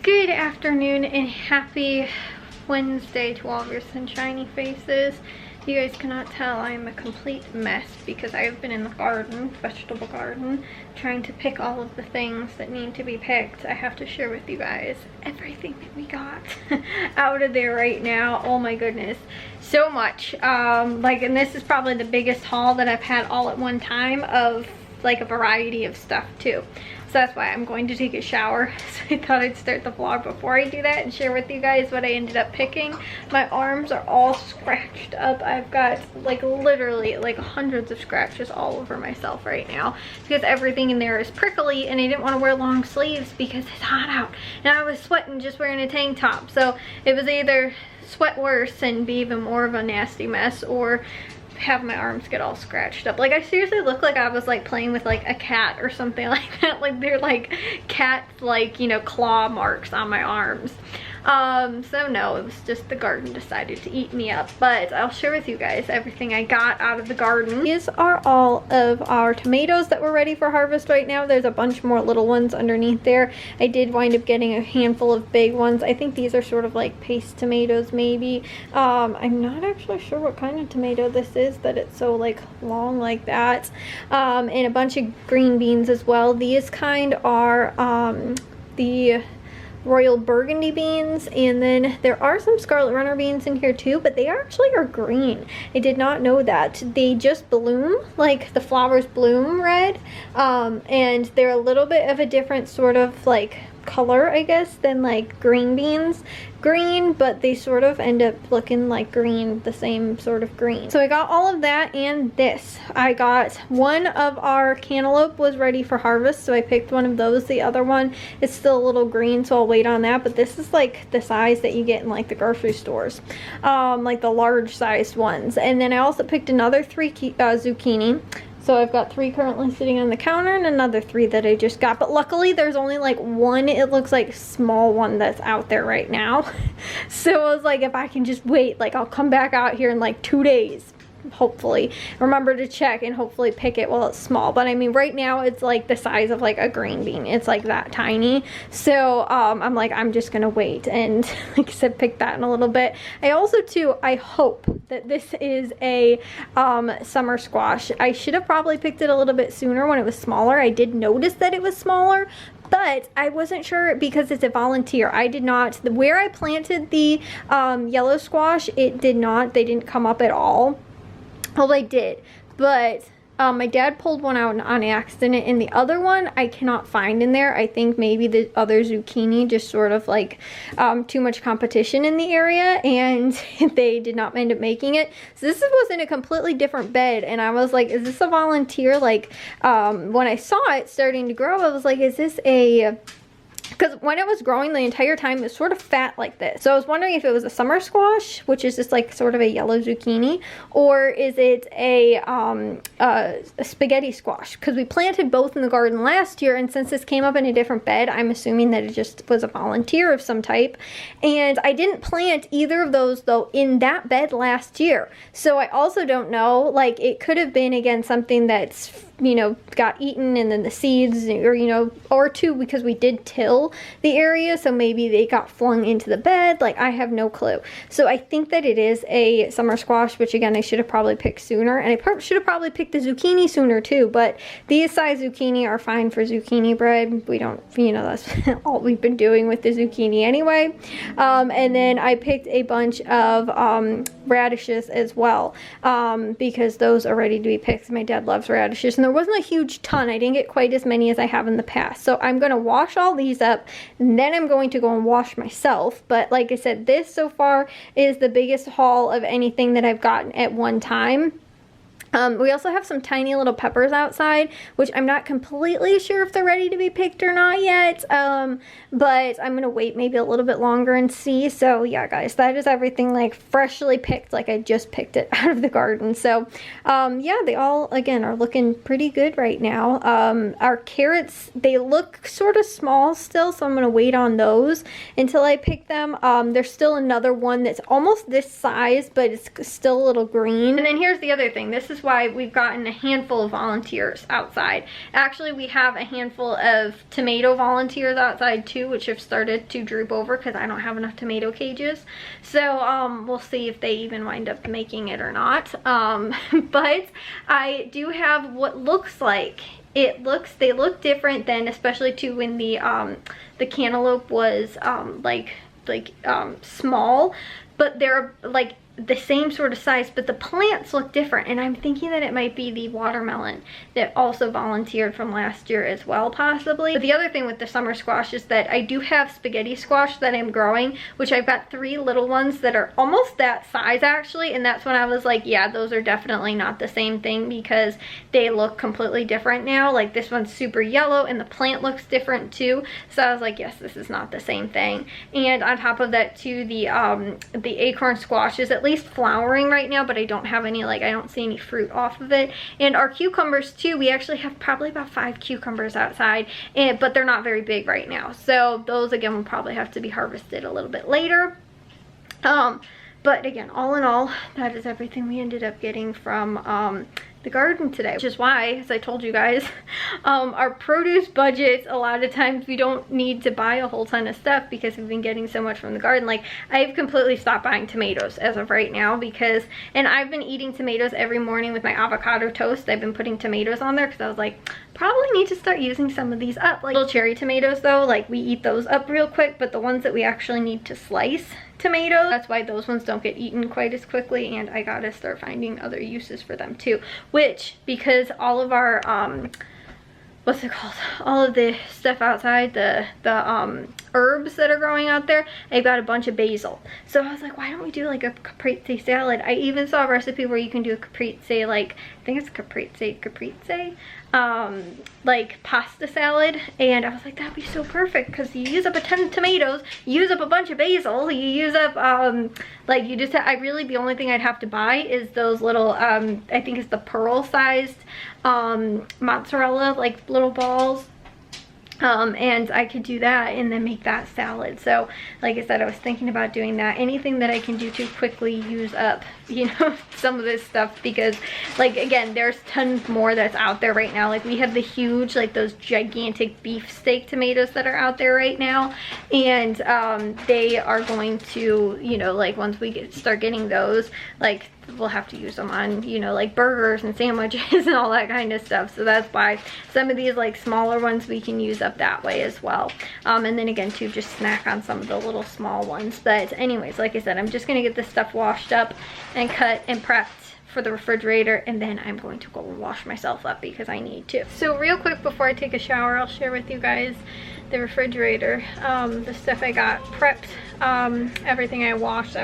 Good afternoon and happy Wednesday to all of your sunshiny faces. You guys cannot tell I am a complete mess because I have been in the garden, vegetable garden, trying to pick all of the things that need to be picked. I have to share with you guys everything that we got out of there right now. Oh my goodness, so much. And this is probably the biggest haul that I've had all at one time of like a variety of stuff too. So that's why I'm going to take a shower. So I thought I'd start the vlog before I do that and share with you guys what I ended up picking. My arms are all scratched up. I've got like literally like hundreds of scratches all over myself right now because everything in there is prickly, and I didn't want to wear long sleeves because it's hot out and I was sweating just wearing a tank top. So it was either sweat worse and be even more of a nasty mess, or have my arms get all scratched up. Like I seriously look like I was like playing with like a cat or something like that. Like they're like cat, like, you know, claw marks on my arms. So no, it was just the garden decided to eat me up. But I'll share with you guys everything I got out of the garden. These are all of our tomatoes that were ready for harvest right now. There's a bunch more little ones underneath there. I did wind up getting a handful of big ones. I think these are sort of like paste tomatoes maybe. I'm not actually sure what kind of tomato this is that it's so like long like that. And a bunch of green beans as well. These kind are the Royal Burgundy beans, and then there are some Scarlet Runner beans in here too, but they actually are green. I did not know that. They just bloom, like the flowers bloom red, and they're a little bit of a different sort of like color, I guess, than like green beans. Green, but they sort of end up looking like green, the same sort of green. So I got all of that, and this. I got one of our cantaloupe was ready for harvest, so I picked one of those. The other one is still a little green, so I'll wait on that, but this is like the size that you get in like the grocery stores, like the large sized ones. And then I also picked another 3 zucchini. So I've got 3 currently sitting on the counter and another 3 that I just got. But luckily there's only like one, it looks like small one that's out there right now. So I was like, if I can just wait, like I'll come back out here in like 2 days. Hopefully remember to check and hopefully pick it while it's small. But I mean right now it's like the size of like a green bean. It's like that tiny. So I'm like, I'm just gonna wait and like I said, pick that in a little bit. I also too, I hope that this is a summer squash. I should have probably picked it a little bit sooner when it was smaller. I did notice that it was smaller, but I wasn't sure because it's a volunteer. I did not, where I planted the yellow squash, it did not, they didn't come up at all. Well, they did, but my dad pulled one out on accident, and the other one I cannot find in there. I think maybe the other zucchini just sort of like too much competition in the area, and they did not end up making it. So this was in a completely different bed, and I was like, is this a volunteer? Like when I saw it starting to grow, I was like, is this a... Because when it was growing the entire time, it was sort of fat like this. So I was wondering if it was a summer squash, which is just like sort of a yellow zucchini, or is it a spaghetti squash? Because we planted both in the garden last year, and since this came up in a different bed, I'm assuming that it just was a volunteer of some type. And I didn't plant either of those though in that bed last year. So I also don't know, like it could have been again something that's, you know, got eaten and then the seeds, or you know, or two, because we did till the area, so maybe they got flung into the bed. Like I have no clue. So I think that it is a summer squash, which again I should have probably picked sooner, and I should have probably picked the zucchini sooner too. But these size zucchini are fine for zucchini bread. We don't, you know, that's all we've been doing with the zucchini anyway. And then I picked a bunch of radishes as well, because those are ready to be picked. My dad loves radishes, and there wasn't a huge ton. I didn't get quite as many as I have in the past. So I'm going to wash all these up, and then I'm going to go and wash myself. But like I said, this so far is the biggest haul of anything that I've gotten at one time. We also have some tiny little peppers outside, which I'm not completely sure if they're ready to be picked or not yet, but I'm gonna wait maybe a little bit longer and see. So yeah guys, that is everything like freshly picked, like I just picked it out of the garden. So yeah, they all again are looking pretty good right now. Our carrots, they look sort of small still, so I'm gonna wait on those until I pick them. There's still another one that's almost this size, but it's still a little green. And then here's the other thing, this is is why we've gotten a handful of volunteers outside. Actually, we have a handful of tomato volunteers outside too, which have started to droop over because I don't have enough tomato cages. So we'll see if they even wind up making it or not. But I do have what looks like, they look different than, especially too when the cantaloupe was small, but they're like the same sort of size, but the plants look different, and I'm thinking that it might be the watermelon that also volunteered from last year as well, possibly. But the other thing with the summer squash is that I do have spaghetti squash that I'm growing, which I've got 3 little ones that are almost that size actually, and that's when I was like, yeah, those are definitely not the same thing because they look completely different now. Like this one's super yellow and the plant looks different too, so I was like, yes, this is not the same thing. And on top of that too, the acorn squash is at least flowering right now, but I don't have any, like, I don't see any fruit off of it. And our cucumbers too, we actually have probably about 5 cucumbers outside, but they're not very big right now, so those again will probably have to be harvested a little bit later. But again, all in all, that is everything we ended up getting from the garden today, which is why, as I told you guys, our produce budgets, a lot of times we don't need to buy a whole ton of stuff because we've been getting so much from the garden. Like, I've completely stopped buying tomatoes as of right now because, and I've been eating tomatoes every morning with my avocado toast. I've been putting tomatoes on there because I was like, probably need to start using some of these up. Like little cherry tomatoes though, like we eat those up real quick, but the ones that we actually need to slice tomatoes, that's why those ones don't get eaten quite as quickly, and I gotta start finding other uses for them too. Which, because all of our what's it called, all of the stuff outside, the herbs that are growing out there, I've got a bunch of basil. So I was like, why don't we do like a caprese salad? I even saw a recipe where you can do a caprese, like, I think it's caprese, like pasta salad, and I was like, that'd be so perfect because you use up a ton of tomatoes, you use up a bunch of basil, you use up like, you just I really, the only thing I'd have to buy is those little I think it's the pearl sized mozzarella, like little balls. And I could do that and then make that salad. So like I said, I was thinking about doing that. Anything that I can do to quickly use up, you know, some of this stuff, because like, again, there's tons more that's out there right now. Like we have the huge, like those gigantic beefsteak tomatoes that are out there right now, and they are going to, you know, like once we start getting those, like we'll have to use them on, you know, like burgers and sandwiches and all that kind of stuff. So that's why some of these like smaller ones we can use up that way as well. And then again too, just snack on some of the little small ones. But anyways, like I said, I'm just gonna get this stuff washed up and cut and prepped for the refrigerator, and then I'm going to go wash myself up because I need to. So real quick before I take a shower, I'll share with you guys the refrigerator, the stuff I got prepped, everything I washed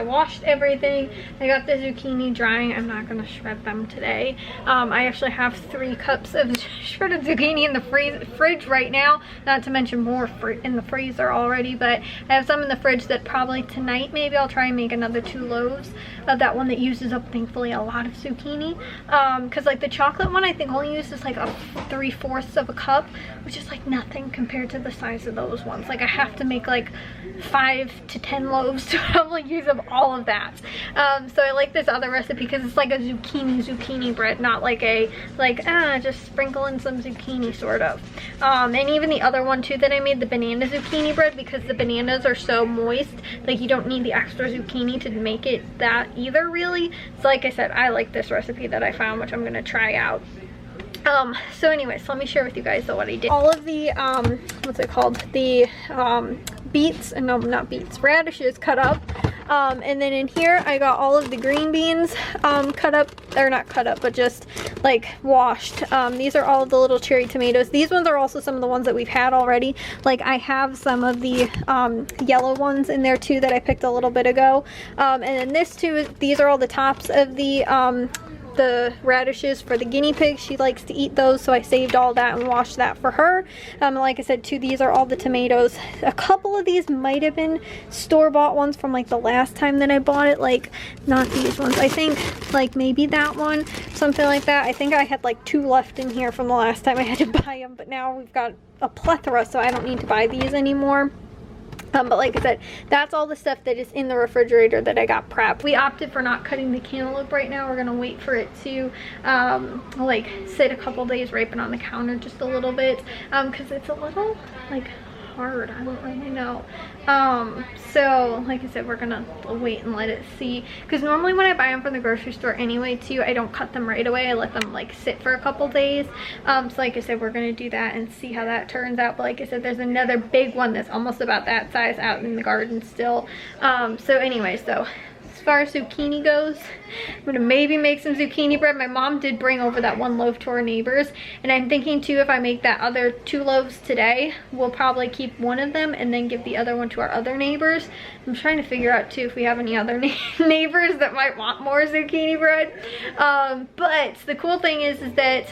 everything. I got the zucchini drying. I'm not gonna shred them today. I actually have 3 cups of shredded zucchini in the fridge right now, not to mention more in the freezer already, but I have some in the fridge that probably tonight maybe I'll try and make another 2 loaves of that one that uses up thankfully a lot of zucchini, because like the chocolate one I think only uses like a 3/4 of a cup, which is like nothing compared to the size of those ones. Like I have to make like 5 to 10 loaves to probably use up all of that. So I like this other recipe because it's like a zucchini bread, not like a just sprinkle in some zucchini sort of. And even the other one too that I made, the banana zucchini bread, because the bananas are so moist, like you don't need the extra zucchini to make it that either really. So like I said, I like this recipe that I found, which I'm gonna try out. So anyways, let me share with you guys what I did. All of the what's it called, the beets, no, not beets, radishes cut up, and then in here I got all of the green beans cut up, or not cut up, but just like washed. These are all of the little cherry tomatoes. These ones are also some of the ones that we've had already. Like I have some of the yellow ones in there too that I picked a little bit ago, and then this too, these are all the tops of the radishes for the guinea pig. She likes to eat those, so I saved all that and washed that for her. Like I said too, these are all the tomatoes. A couple of these might have been store-bought ones from like the last time that I bought it, like not these ones. I think like maybe that one, something like that. I think I had like 2 left in here from the last time I had to buy them, but now we've got a plethora, so I don't need to buy these anymore. But like I said, that's all the stuff that is in the refrigerator that I got prepped. We opted for not cutting the cantaloupe right now. We're gonna wait for it to like sit a couple days ripen on the counter just a little bit, because it's a little like hard. I don't really know. So like I said, we're gonna wait and let it see, because normally when I buy them from the grocery store anyway too, I don't cut them right away. I let them like sit for a couple days. So like I said, we're gonna do that and see how that turns out. But like I said, there's another big one that's almost about that size out in the garden still. So anyway, so as far as zucchini goes, I'm gonna maybe make some zucchini bread. My mom did bring over that one loaf to our neighbors, and I'm thinking too, if I make that other 2 loaves today, we'll probably keep one of them and then give the other one to our other neighbors. I'm trying to figure out too if we have any other neighbors that might want more zucchini bread. But the cool thing is that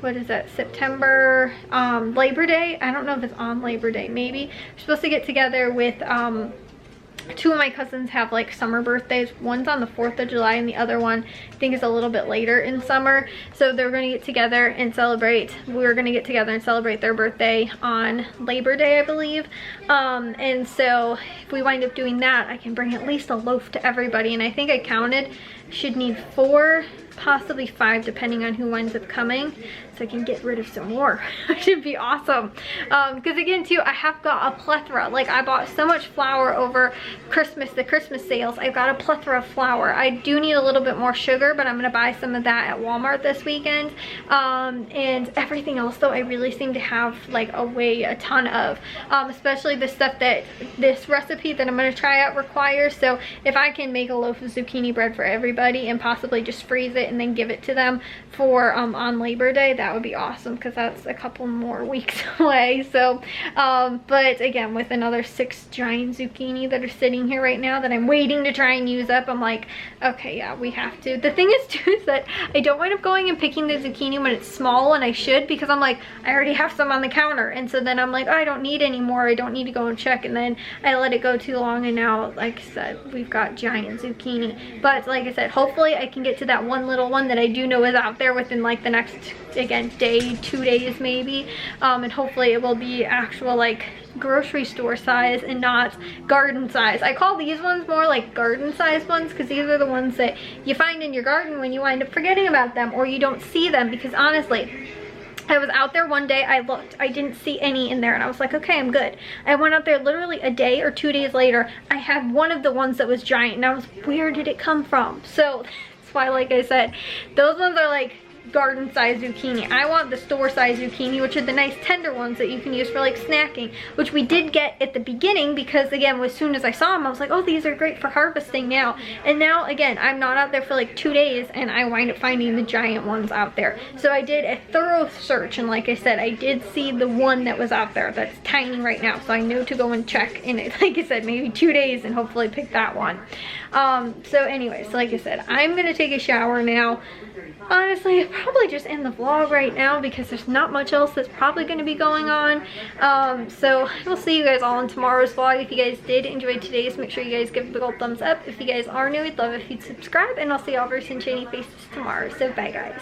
what is that, September, Labor Day, I don't know if it's on Labor Day, maybe we're supposed to get together with 2 of my cousins have like summer birthdays. One's on the 4th of July and the other one I think is a little bit later in summer. So they're going to get together and celebrate. We're going to get together and celebrate their birthday on Labor Day, I believe. And so if we wind up doing that, I can bring at least a loaf to everybody. And I think I counted, should need 4, possibly 5 depending on who winds up coming, so I can get rid of some more. It should be awesome. Because again too, I have got a plethora. Like I bought so much flour over Christmas, the Christmas sales. I've got a plethora of flour. I do need a little bit more sugar, but I'm gonna buy some of that at Walmart this weekend. And everything else though, I really seem to have like a ton of, especially the stuff that this recipe that I'm gonna try out requires. So if I can make a loaf of zucchini bread for everybody and possibly just freeze it and then give it to them for on Labor Day, that would be awesome, because that's a couple more weeks away. So but again, with another 6 giant zucchini that are sitting here right now that I'm waiting to try and use up, I'm like, okay, yeah, we have to. The thing is too is that I don't wind up going and picking the zucchini when it's small, and I should, because I'm like, I already have some on the counter, and so then I'm like, oh, I don't need any more, I don't need to go and check, and then I let it go too long, and now like I said, we've got giant zucchini. But like I said, hopefully I can get to that one little one that I do know is out there within like the next, again, day, 2 days maybe, and hopefully it will be actual like grocery store size and not garden size. I call these ones more like garden size ones, because these are the ones that you find in your garden when you wind up forgetting about them, or you don't see them. Because honestly, I was out there one day, I looked, I didn't see any in there, and I was like, okay, I'm good. I went out there literally a day or 2 days later, I had one of the ones that was giant, and I was, where did it come from? So that's why, like I said, those ones are like garden size zucchini. I want the store size zucchini, which are the nice tender ones that you can use for like snacking, which we did get at the beginning, because again, as soon as I saw them, I was like, oh, these are great for harvesting now. And now again, I'm not out there for like 2 days, and I wind up finding the giant ones out there. So I did a thorough search, and like I said, I did see the one that was out there that's tiny right now, so I knew to go and check in it, like I said, maybe 2 days, and hopefully pick that one. So anyways, like I said, I'm gonna take a shower now. Honestly, I'll probably just end the vlog right now, because there's not much else that's probably going to be going on. So we'll see you guys all in tomorrow's vlog. If you guys did enjoy today's, make sure you guys give a big old thumbs up. If you guys are new, I'd love if you'd subscribe, and I'll see y'all very soon, shiny faces tomorrow. So bye guys.